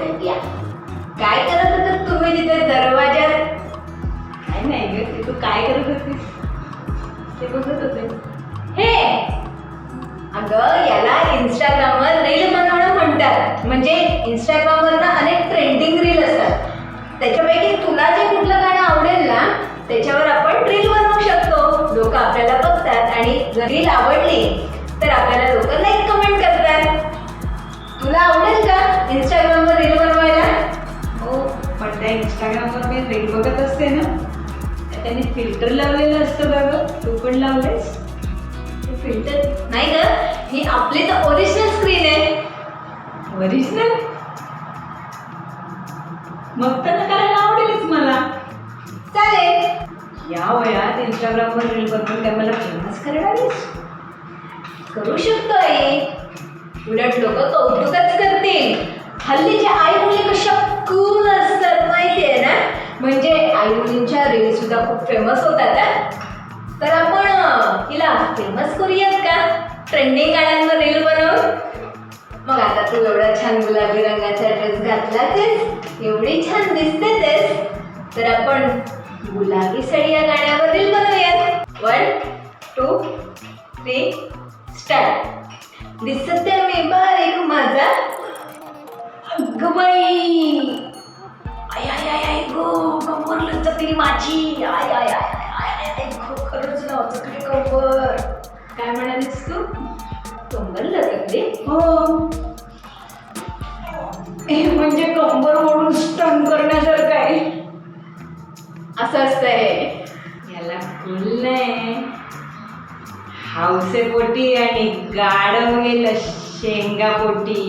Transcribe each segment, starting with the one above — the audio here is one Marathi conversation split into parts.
माझ्यासाठी या. काय करत होता तुम्ही तिथे दरवाजात? काय नाही ग, ते तू काय करत होतीस? ते बघत होते. हे अगं, याला इंस्टाग्रामवर रील बनवणं म्हणतात. म्हणजे इंस्टाग्रामवर ना अनेक ट्रेंडिंग रील असतात. त्याच्यापैकी तुला जे कुठलं गाणं आवडेल ना त्याच्यावर आपण रील बनवू शकतो. लोक आपल्याला बघतात आणि जर रील आवडली तर आपल्याला लोक लाईक कमेंट करतात. तुला आवडेल का इंस्टाग्रामवर रील बनवायला? हो, पण त्या इंस्टाग्रामवर मी रील बघत असते ना, त्यांनी फिल्टर लावलेलं असतं बघ. तू पण लावलेस? फिल्टर नाही ग, ही आपली तर ओरिजिनल स्क्रीन आहे. ओरिजिनल? मग तर करायला आवडेलच मला. चालेल. या वयात इंस्टाग्रामवर रील बनवून काय मला फेमस करणार आहेस? करू शकतो आई. उलट लोक कौतुकच करतील. हल्लीच्या आई मुली कशा कूल असतात माहितीये ना. म्हणजे आई मुलींच्या रील सुद्धा खूप फेमस होतात ना. तर आपण हिला फेमस करूयात का ट्रेंडिंग गाण्यांवर रील बनवून? मग आता तू एवढा छान गुलाबी रंगाचा ड्रेस घातलाच, एवढी छान दिसतेच, तर आपण गुलाबी साडी या गाण्यावर रील बनवूयात. 1, 2, 3 स्टार्ट. दिसते मी बारीक माझा. अगं बाई, आय आय आय आय गो, कंबर लचकली माझी. आय आय आय आय आय गो, खरंच लचकली कंबर. काय म्हणालीस तू? कंबर लचकली? हो, म्हणजे कंबर ओढून स्टन करण्यासारखं आहे. असं असतंय. याला कुल नाही, हौसेपोटी आणि गाढव गेलं शेंगापोटी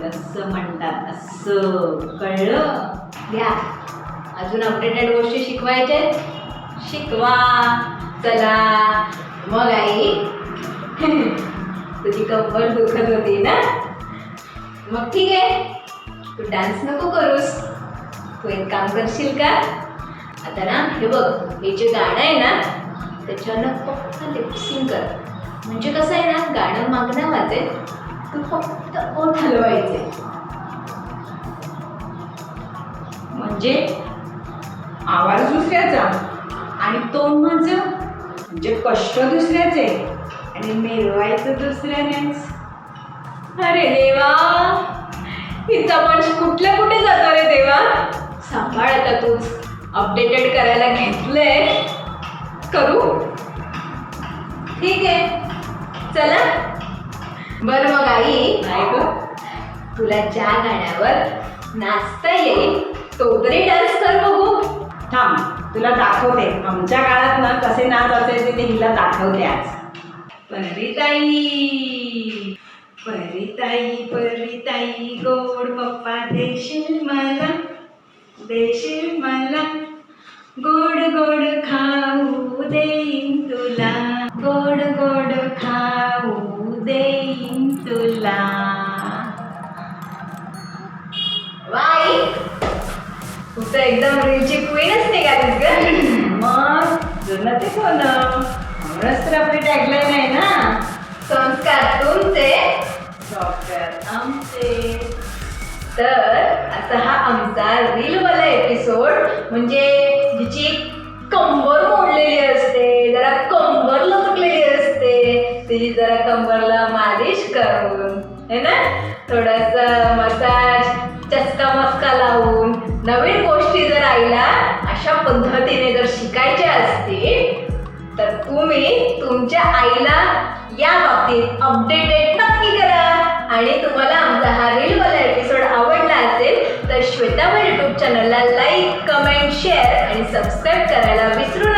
असं म्हणतात. असं कळलं? घ्या, अजून अपडेटेड गोष्टी शिकवायचे शिकवा. चला मग आई, तुझी कंबर दुखत होती ना, मग ठीक आहे, तू डान्स नको करूस. तू एक काम करशील का? आता ना हे बघ, हे जे गाणं आहे ना त्याच्यानं फक्त लिपसिंग कर. म्हणजे कसं आहे ना, गाणं मागणं वाजेल, तू फक्त ओठ हलवायचे. म्हणजे आवाज दुसऱ्याचा आणि तोंड माझं, म्हणजे कष्ट दुसऱ्याचे आणि मिरवायचं दुसऱ्यानेच. अरे देवा, हिचा पण कुठल्या कुठे जातो रे देवा. सांभाळ आता, तूच अपडेटेड करायला घेतलंय. करू? ठीक आहे, चला. बरं मग आई, नाही ग, तुला ज्या गाण्यावर नाचता येईल तो तरी डान्स कर बघू. थांब, तुला दाखवते. आमच्या काळात ना कसे नाच असायचे ते हिला दाखवते आज. परिताई, परिताई, परिताई, गोड पप्पा देशील मला, देशील मला, गोड गोड खाऊ देईन तुला, गोड गोड खाऊ देईन तुला. वाई, तू तर एकदम रीलची क्वीनच निघालीस ग. मग जुनं ते कोणं, म्हणूनच तर आपली टॅगलाईन आहे ना, संस्कार तुमचे, सॉफ्टवेअर आमचे. तर असा हा आमचा रीलवाला एपिसोड. म्हणजे जिची कंबर मोडलेली असते, जरा कंबर लचकलेली असते, तिची जरा कंबरला मालिश करून है ना, थोडासा मसाज, चस्का मस्का लावून नवीन गोष्टी जर आईला अशा पद्धतीने जर शिकायच्या असतील तर तुम्ही तुमच्या आईला या बाबतीत अपडेटेड नक्की करा. आणि तुम्हाला आमचा हा रीलवाला एपिसोड आवडला असेल तर श्वेताबाई यूट्यूब चॅनलला लाईक, कमेंट, शेअर आणि सबस्क्राईब करायला विसरू